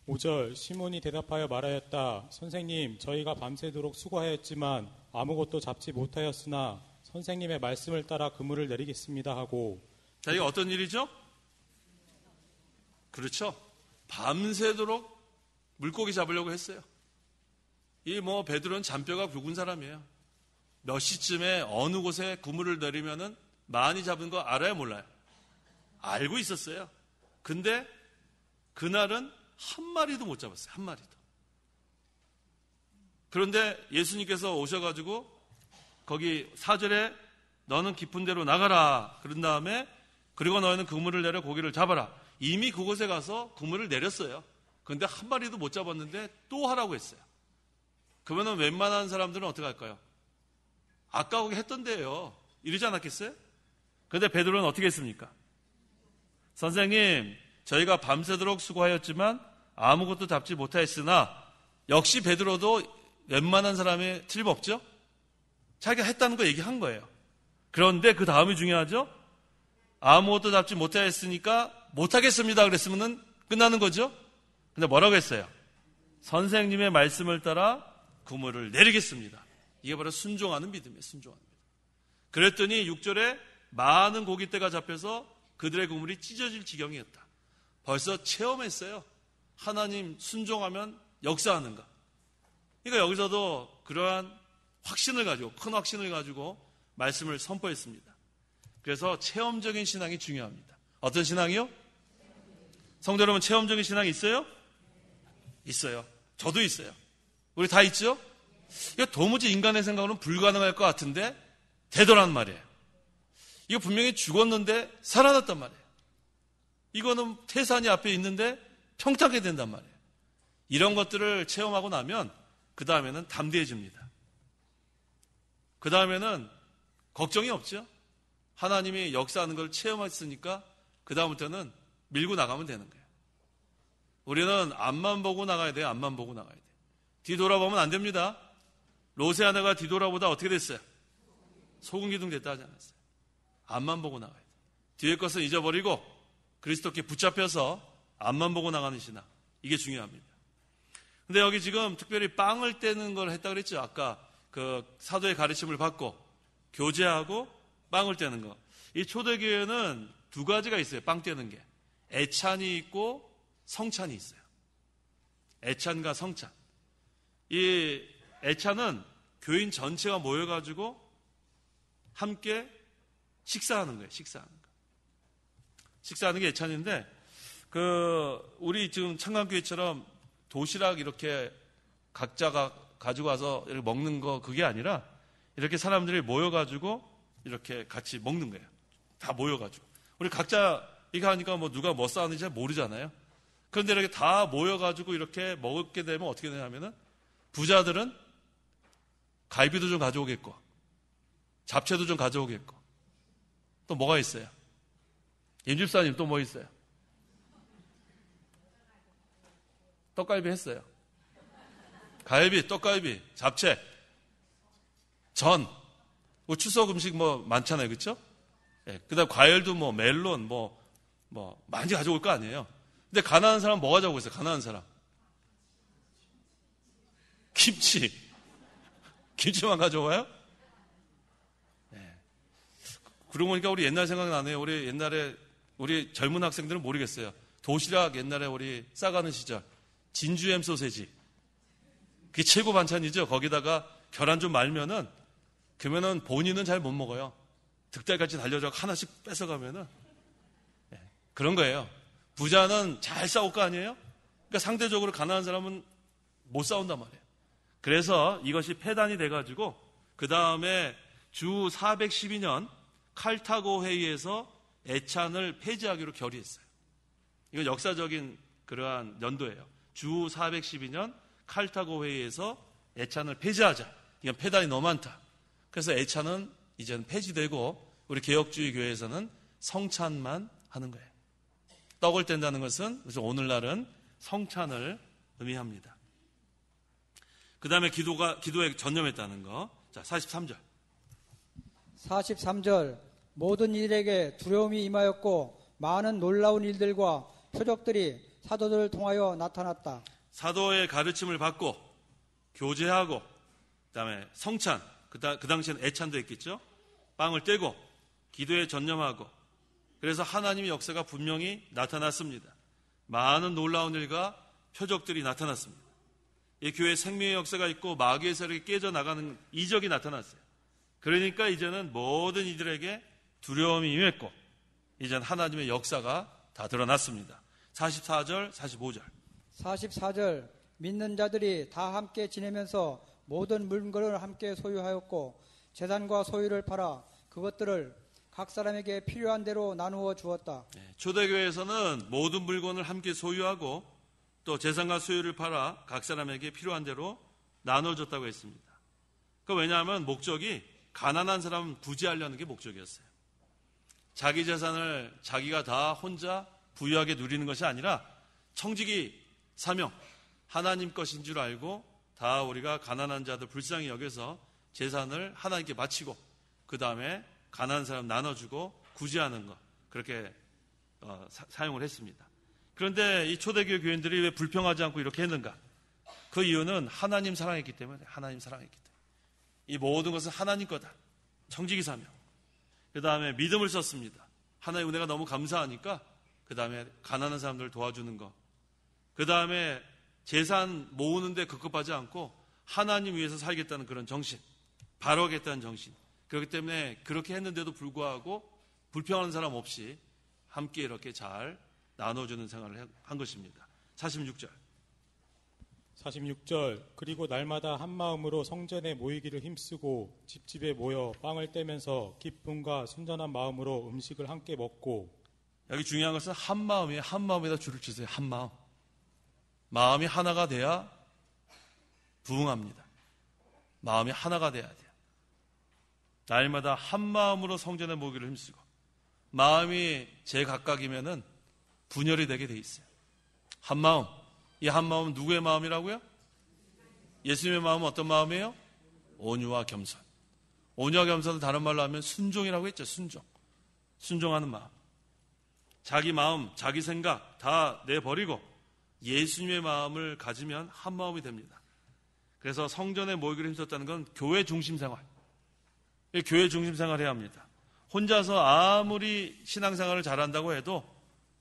5절 시몬이 대답하여 말하였다. 선생님, 저희가 밤새도록 수고하였지만 아무것도 잡지 못하였으나 선생님의 말씀을 따라 그물을 내리겠습니다 하고. 자, 이게 어떤 일이죠? 그렇죠. 밤새도록 물고기 잡으려고 했어요. 이 베드로는 잔뼈가 굵은 사람이에요. 몇 시쯤에 어느 곳에 그물을 내리면은 많이 잡은 거 알아요, 몰라요? 알고 있었어요. 근데 그날은 한 마리도 못 잡았어요. 한 마리도. 그런데 예수님께서 오셔가지고 거기 4절에 너는 깊은 데로 나가라. 그런 다음에 그리고 너희는 그물을 내려 고기를 잡아라. 이미 그곳에 가서 그물을 내렸어요. 그런데 한 마리도 못 잡았는데 또 하라고 했어요. 그러면 웬만한 사람들은 어떻게 할까요? 아까우게 했던데요. 이러지 않았겠어요? 그런데 베드로는 어떻게 했습니까? 선생님, 저희가 밤새도록 수고하였지만 아무것도 잡지 못하였으나 역시 베드로도 웬만한 사람이 틀림없죠? 자기가 했다는 거 얘기한 거예요. 그런데 그 다음이 중요하죠? 아무것도 잡지 못하였으니까 못하겠습니다 그랬으면 끝나는 거죠? 근데 뭐라고 했어요? 선생님의 말씀을 따라 그물을 내리겠습니다. 이게 바로 순종하는 믿음이에요. 순종하는 믿음. 그랬더니 6절에 많은 고깃대가 잡혀서 그들의 그물이 찢어질 지경이었다. 벌써 체험했어요. 하나님 순종하면 역사하는가. 그러니까 여기서도 그러한 확신을 가지고, 큰 확신을 가지고 말씀을 선포했습니다. 그래서 체험적인 신앙이 중요합니다. 어떤 신앙이요? 성도 여러분, 체험적인 신앙이 있어요? 있어요. 저도 있어요. 우리 다 있죠? 이거 도무지 인간의 생각으로는 불가능할 것 같은데 되더란 말이에요. 이거 분명히 죽었는데 살아났단 말이에요. 이거는 태산이 앞에 있는데 평탄하게 된단 말이에요. 이런 것들을 체험하고 나면 그 다음에는 담대해집니다. 그 다음에는 걱정이 없죠. 하나님이 역사하는 걸 체험했으니까 그 다음부터는 밀고 나가면 되는 거예요. 우리는 앞만 보고 나가야 돼요. 앞만 보고 나가야 돼요. 뒤돌아보면 안 됩니다. 롯의 아내가 뒤돌아보다 어떻게 됐어요? 소금 기둥 됐다 하지 않았어요? 앞만 보고 나가야 돼요. 뒤의 것은 잊어버리고 그리스도께 붙잡혀서 앞만 보고 나가는 신앙. 이게 중요합니다. 근데 여기 지금 특별히 빵을 떼는 걸 했다 그랬죠. 아까 그 사도의 가르침을 받고 교제하고 빵을 떼는 거. 이 초대교회는 두 가지가 있어요. 빵 떼는 게. 애찬이 있고 성찬이 있어요. 애찬과 성찬. 이 애찬은 교인 전체가 모여가지고 함께 식사하는 거예요. 식사하는 게 애찬인데, 우리 지금 창간교회처럼 도시락 이렇게 각자가 가지고 와서 이렇게 먹는 거, 그게 아니라 이렇게 사람들이 모여가지고 이렇게 같이 먹는 거예요. 다 모여가지고. 우리 각자 이거 하니까 뭐 누가 뭐 싸우는지 잘 모르잖아요. 그런데 이렇게 다 모여가지고 이렇게 먹게 되면 어떻게 되냐면은 부자들은 갈비도 좀 가져오겠고, 잡채도 좀 가져오겠고, 또 뭐가 있어요? 임집사님 또 뭐 있어요? 떡갈비 했어요. 갈비, 떡갈비, 잡채, 전, 뭐 추석 음식 뭐 많잖아요, 그렇죠? 예, 그다음 과일도 뭐 멜론, 뭐 많이 가져올 거 아니에요. 근데 가난한 사람 뭐 가져오고 있어요? 가난한 사람 김치만 가져와요? 예. 그러고 보니까 우리 옛날 생각나네요. 우리 옛날에 우리 젊은 학생들은 모르겠어요. 도시락 옛날에 우리 싸가는 시절 진주햄 소세지, 그게 최고 반찬이죠. 거기다가 계란 좀 말면은, 그러면은 본인은 잘 못 먹어요. 득달같이 달려져 하나씩 뺏어가면은. 네, 그런 거예요. 부자는 잘 싸울 거 아니에요? 그러니까 상대적으로 가난한 사람은 못 싸운단 말이에요. 그래서 이것이 폐단이 돼가지고 그 다음에 주 412년 칼타고 회의에서 애찬을 폐지하기로 결의했어요. 이건 역사적인 그러한 연도예요. 주 412년 칼타고 회의에서 애찬을 폐지하자. 이건 폐단이 너무 많다. 그래서 애찬은 이제는 폐지되고 우리 개혁주의 교회에서는 성찬만 하는 거예요. 떡을 뗀다는 것은 그래서 오늘날은 성찬을 의미합니다. 그 다음에 기도에 전념했다는 거. 자, 43절. 43절. 모든 일에게 두려움이 임하였고 많은 놀라운 일들과 표적들이 사도들을 통하여 나타났다. 사도의 가르침을 받고 교제하고 그다음에 성찬, 그 당시에는 애찬도 했겠죠. 빵을 떼고 기도에 전념하고, 그래서 하나님의 역사가 분명히 나타났습니다. 많은 놀라운 일과 표적들이 나타났습니다. 이 교회에 생명의 역사가 있고 마귀의 세력이 깨져나가는 이적이 나타났어요. 그러니까 이제는 모든 이들에게 두려움이 임했고 이제는 하나님의 역사가 다 드러났습니다. 44절, 45절. 44절. 믿는 자들이 다 함께 지내면서 모든 물건을 함께 소유하였고 재산과 소유를 팔아 그것들을 각 사람에게 필요한 대로 나누어 주었다. 초대교회에서는 모든 물건을 함께 소유하고 또 재산과 소유를 팔아 각 사람에게 필요한 대로 나눠줬다고 했습니다. 왜냐하면 목적이 가난한 사람은 구제하려는 게 목적이었어요. 자기 재산을 자기가 다 혼자 부유하게 누리는 것이 아니라 청지기 사명, 하나님 것인 줄 알고 다 우리가 가난한 자들 불쌍히 여겨서 재산을 하나님께 바치고 그 다음에 가난한 사람 나눠주고 구제하는 것, 그렇게 사용을 했습니다. 그런데 이 초대교회 교인들이 왜 불평하지 않고 이렇게 했는가? 그 이유는 하나님 사랑했기 때문에. 이 모든 것은 하나님 거다. 청지기 사명. 그 다음에 믿음을 썼습니다. 하나님의 은혜가 너무 감사하니까 그 다음에 가난한 사람들을 도와주는 것. 그 다음에 재산 모으는데 급급하지 않고 하나님 위해서 살겠다는 그런 정신, 바로하겠다는 정신. 그렇기 때문에 그렇게 했는데도 불구하고 불평하는 사람 없이 함께 이렇게 잘 나눠주는 생활을 한 것입니다. 46절. 그리고 날마다 한 마음으로 성전에 모이기를 힘쓰고 집집에 모여 빵을 떼면서 기쁨과 순전한 마음으로 음식을 함께 먹고. 여기 중요한 것은 한 마음이에요. 한 마음에다 줄을 치세요. 한 마음. 마음이 하나가 돼야 부흥합니다. 마음이 하나가 돼야 돼요. 날마다 한 마음으로 성전에 모이기를 힘쓰고. 마음이 제각각이면은 분열이 되게 돼 있어요. 한 마음. 이 한 마음은 누구의 마음이라고요? 예수님의 마음은 어떤 마음이에요? 온유와 겸손. 온유와 겸손은 다른 말로 하면 순종이라고 했죠. 순종. 순종하는 마음. 자기 마음, 자기 생각 다 내버리고 예수님의 마음을 가지면 한 마음이 됩니다. 그래서 성전에 모이기를 힘썼다는 건 교회 중심 생활. 교회 중심 생활을 해야 합니다. 혼자서 아무리 신앙생활을 잘한다고 해도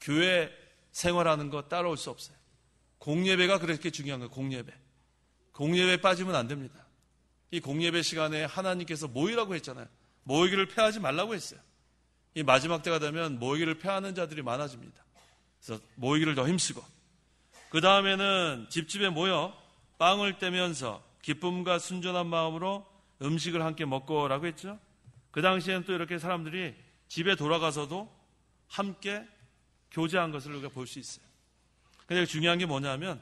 교회 생활하는 거 따라올 수 없어요. 공예배가 그렇게 중요한 거예요. 공예배. 공예배 빠지면 안 됩니다. 이 공예배 시간에 하나님께서 모이라고 했잖아요. 모이기를 패하지 말라고 했어요. 이 마지막 때가 되면 모이기를 패하는 자들이 많아집니다. 그래서 모이기를 더 힘쓰고, 그 다음에는 집집에 모여 빵을 떼면서 기쁨과 순전한 마음으로 음식을 함께 먹고라고 했죠. 그 당시에는 또 이렇게 사람들이 집에 돌아가서도 함께 교제한 것을 우리가 볼 수 있어요. 근데 중요한 게 뭐냐면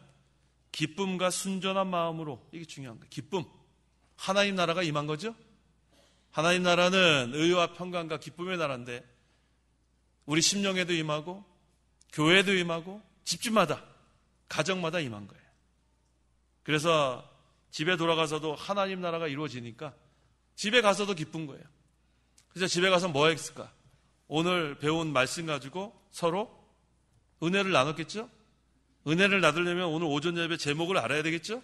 기쁨과 순전한 마음으로, 이게 중요한 거예요. 기쁨. 하나님 나라가 임한 거죠. 하나님 나라는 의와 평강과 기쁨의 나라인데 우리 심령에도 임하고 교회도 임하고 집집마다, 가정마다 임한 거예요. 그래서 집에 돌아가서도 하나님 나라가 이루어지니까 집에 가서도 기쁜 거예요. 그래서 집에 가서 뭐 했을까? 오늘 배운 말씀 가지고 서로 은혜를 나눴겠죠? 은혜를 나누려면 오늘 오전 예배 제목을 알아야 되겠죠?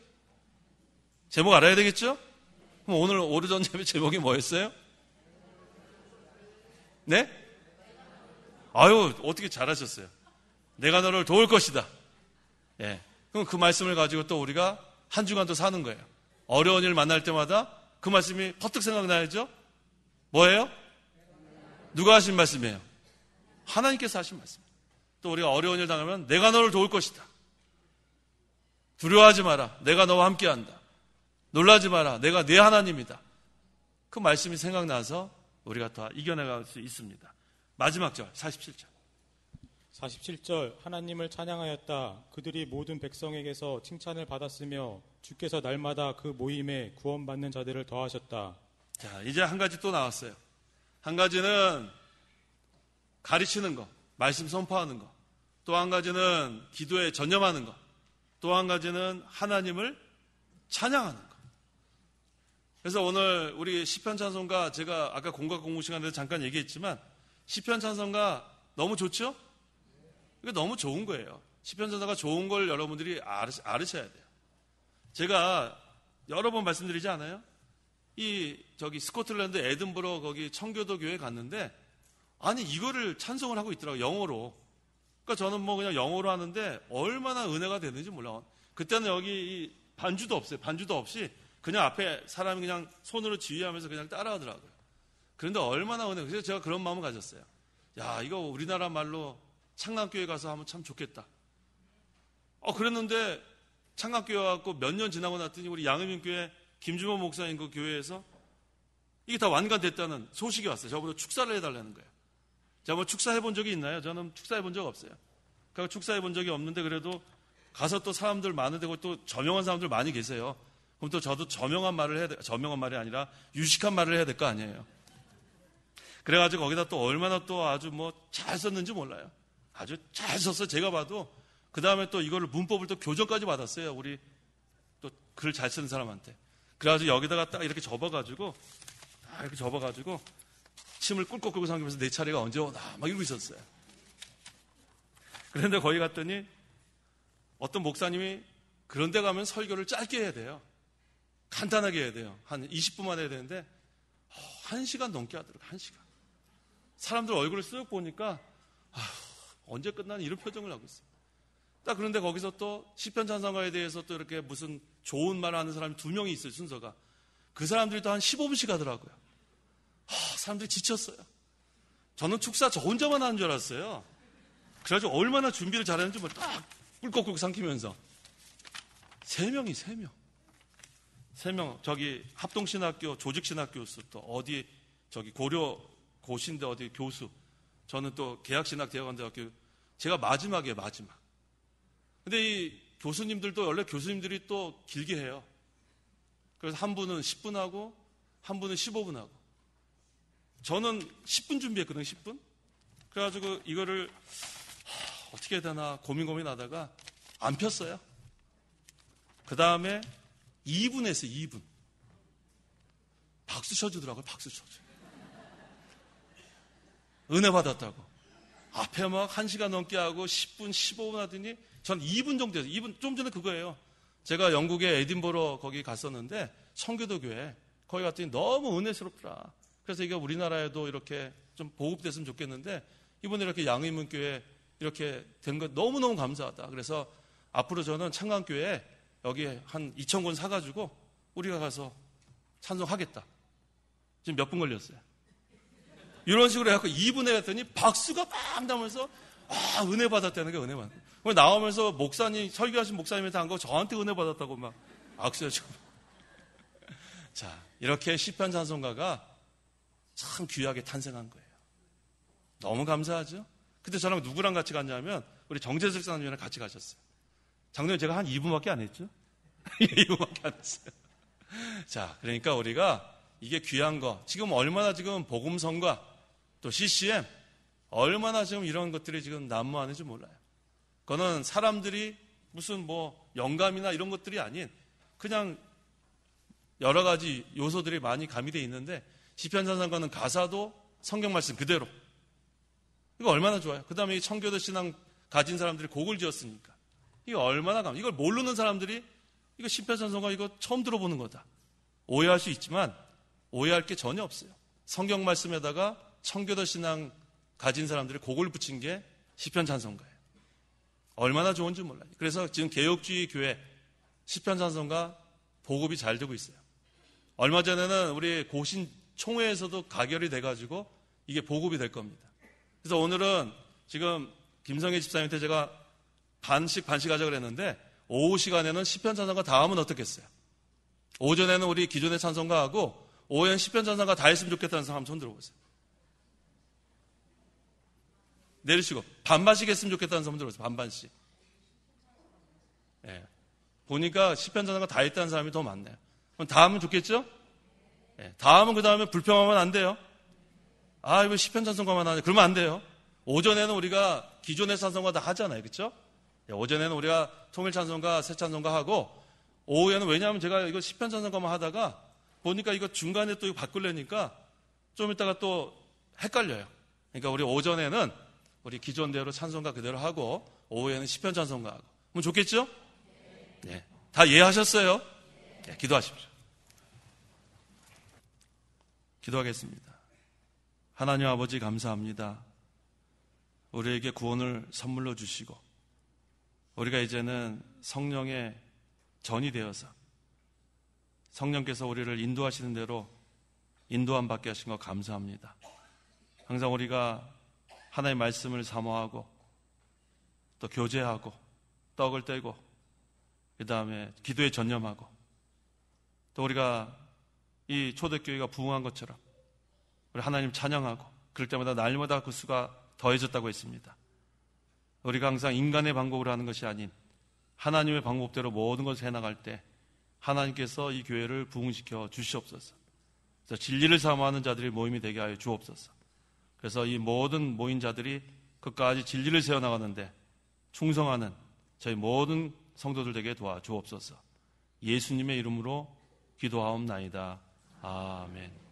제목 알아야 되겠죠? 그럼 오늘 오전 예배 제목이 뭐였어요? 네? 아유, 어떻게 잘하셨어요. 내가 너를 도울 것이다. 예. 그럼 그 말씀을 가지고 또 우리가 한 주간 또 사는 거예요. 어려운 일 만날 때마다 그 말씀이 퍼뜩 생각나야죠? 뭐예요? 누가 하신 말씀이에요? 하나님께서 하신 말씀. 또 우리가 어려운 일 당하면 내가 너를 도울 것이다. 두려워하지 마라. 내가 너와 함께한다. 놀라지 마라. 내가 네 하나님이다. 그 말씀이 생각나서 우리가 다 이겨내갈 수 있습니다. 마지막 절 47절. 47절. 하나님을 찬양하였다. 그들이 모든 백성에게서 칭찬을 받았으며 주께서 날마다 그 모임에 구원받는 자들을 더하셨다. 자, 이제 한 가지 또 나왔어요. 한 가지는 가르치는 거, 말씀 선포하는 거. 또 한 가지는 기도에 전념하는 거. 또 한 가지는 하나님을 찬양하는 거. 그래서 오늘 우리 시편 찬송가, 제가 아까 공각 공부 시간에도 잠깐 얘기했지만 시편 찬송가 너무 좋죠? 이게 너무 좋은 거예요. 시편 찬송가 좋은 걸 여러분들이 알으셔야 돼요. 제가 여러 번 말씀드리지 않아요? 저기 스코틀랜드 에든버러 거기 청교도 교회 갔는데 아니 이거를 찬송을 하고 있더라고요. 영어로. 그러니까 저는 뭐 그냥 영어로 하는데 얼마나 은혜가 되는지 몰라요. 그때는 여기 반주도 없어요. 반주도 없이 그냥 앞에 사람이 그냥 손으로 지휘하면서 그냥 따라하더라고요. 그런데 얼마나 은혜. 그래서 제가 그런 마음을 가졌어요. 야, 이거 우리나라 말로 창남교회 가서 하면 참 좋겠다. 그랬는데 창남교회 갖고 몇 년 지나고 났더니 우리 양의민교회 김주모 목사님 그 교회에서 이게 다 완간됐다는 소식이 왔어요. 저보고 축사를 해달라는 거예요. 제가 뭐 축사해 본 적이 있나요? 저는 축사해 본 적 없어요. 그러니까 축사해 본 적이 없는데 그래도 가서 또 사람들 많은데 또 저명한 사람들 많이 계세요. 그럼 또 저도 저명한 말을 해야 돼. 저명한 말이 아니라 유식한 말을 해야 될 거 아니에요. 그래가지고 거기다 또 얼마나 또 아주 뭐 잘 썼는지 몰라요. 아주 잘 썼어요. 제가 봐도 그 다음에 또 이거를 문법을 또 교정까지 받았어요. 우리 또 글 잘 쓰는 사람한테. 그래가지고 여기다가 딱 이렇게 접어가지고 이렇게 접어가지고 침을 꿀꺽꿀꺽 삼키면서 내 차례가 언제 오나 막 이러고 있었어요. 그런데 거기 갔더니 어떤 목사님이 그런데 가면 설교를 짧게 해야 돼요. 간단하게 해야 돼요. 한 20분만 해야 되는데 1시간 넘게 하더라고요. 1시간. 사람들 얼굴을 쓱 보니까 언제 끝나는 이런 표정을 하고 있어요. 딱 그런데 거기서 또 시편 찬송가에 대해서 또 이렇게 무슨 좋은 말을 하는 사람이 2명이 있어요, 순서가. 그 사람들이 또 한 15분씩 하더라고요. 사람들이 지쳤어요. 저는 축사 저 혼자만 하는 줄 알았어요. 그래가지고 얼마나 준비를 잘했는지 딱 꿀꺽꿀꺽 삼키면서 3명이 3명 저기 합동신학교 조직신학교수 또 어디 저기 고려 고신대 어디 교수, 저는 또 계약신학대학원대학교, 제가 마지막이에요, 마지막. 근데 이 교수님들도 원래 교수님들이 또 길게 해요. 그래서 한 분은 10분 하고 한 분은 15분 하고, 저는 10분 준비했거든요. 10분. 그래가지고 이거를 어떻게 해야 되나 고민하다가 안 폈어요. 그 다음에 2분 했어요. 2분. 박수 쳐주더라고요. 박수 쳐줘. 은혜 받았다고. 앞에 막 1시간 넘게 하고 10분, 15분 하더니 전 2분 정도 했어요. 2분, 좀 전에 그거예요. 제가 영국의 에딘버러 거기 갔었는데 청교도 교회 거기 갔더니 너무 은혜스럽더라. 그래서 이게 우리나라에도 이렇게 좀 보급됐으면 좋겠는데 이번에 이렇게 양의문교회 이렇게 된 거 너무너무 감사하다. 그래서 앞으로 저는 창강교회에 여기 한 2,000권 사가지고 우리가 가서 찬송하겠다. 지금 몇 분 걸렸어요. 이런 식으로 해갖고 2분에 갔더니 박수가 막 나면서 은혜 받았다는 게 은혜 받았다. 나오면서 목사님, 설교하신 목사님한테 한 거 저한테 은혜 받았다고 막 악수해주고. 자, 이렇게 시편 찬송가가 참 귀하게 탄생한 거예요. 너무 감사하죠? 그때 저랑 누구랑 같이 갔냐면 우리 정재석 사님이랑 같이 가셨어요. 작년에 제가 한 2분밖에 안 했죠? 2분밖에 안 했어요. 자, 그러니까 우리가 이게 귀한 거, 지금 얼마나 지금 복음성과 또 CCM, 얼마나 지금 이런 것들이 지금 난무하는지 몰라요. 그거는 사람들이 무슨 뭐 영감이나 이런 것들이 아닌 그냥 여러 가지 요소들이 많이 가미되어 있는데 시편 찬송가는 가사도 성경 말씀 그대로. 이거 얼마나 좋아요. 그 다음에 이 청교도 신앙 가진 사람들이 곡을 지었으니까. 이거 얼마나 이걸 모르는 사람들이 이거 시편 찬송가 이거 처음 들어보는 거다. 오해할 수 있지만 오해할 게 전혀 없어요. 성경 말씀에다가 청교도 신앙 가진 사람들이 곡을 붙인 게 시편 찬송가예요. 얼마나 좋은지 몰라요. 그래서 지금 개혁주의 교회 시편 찬송가 보급이 잘 되고 있어요. 얼마 전에는 우리 고신 총회에서도 가결이 돼가지고 이게 보급이 될 겁니다. 그래서 오늘은 지금 김성애 집사님한테 제가 반씩 하자 그랬는데 오후 시간에는 시편 찬송가 다 하면 어떻겠어요? 오전에는 우리 기존의 찬송가 하고 오후에는 시편 찬송가 다 했으면 좋겠다는 사람 손 들어보세요. 내리시고 반반씩 했으면 좋겠다는 사람 들어보세요. 반반씩. 예. 보니까 시편 찬송가 다 했다는 사람이 더 많네요. 그럼 다 하면 좋겠죠? 예. 다 하면 그 다음에 불평하면 안 돼요. 이거 시편 찬송가만 하네. 그러면 안 돼요. 오전에는 우리가 기존의 찬송가 다 하잖아요. 그렇죠? 예. 오전에는 우리가 통일 찬송가, 새 찬송가 하고 오후에는 왜냐하면 제가 이거 시편 찬송가만 하다가 보니까 이거 중간에 또 바꾸려니까 좀 이따가 또 헷갈려요. 그러니까 우리 오전에는 우리 기존대로 찬송가 그대로 하고 오후에는 시편 찬송가 하고. 그럼 좋겠죠? 네. 다 이해하셨어요? 네, 기도하십시오. 기도하겠습니다. 하나님 아버지 감사합니다. 우리에게 구원을 선물로 주시고 우리가 이제는 성령의 전이 되어서 성령께서 우리를 인도하시는 대로 인도함 받게 하신 것 감사합니다. 항상 우리가 하나님의 말씀을 사모하고 또 교제하고 떡을 떼고 그 다음에 기도에 전념하고 또 우리가 이 초대교회가 부흥한 것처럼 우리 하나님 찬양하고 그럴 때마다 날마다 그 수가 더해졌다고 했습니다. 우리가 항상 인간의 방법으로 하는 것이 아닌 하나님의 방법대로 모든 것을 해나갈 때 하나님께서 이 교회를 부흥시켜 주시옵소서. 그래서 진리를 사모하는 자들이 모임이 되게 하여 주옵소서. 그래서 이 모든 모인 자들이 끝까지 진리를 세워나가는데 충성하는 저희 모든 성도들 되게 도와주옵소서. 예수님의 이름으로 기도하옵나이다. 아멘.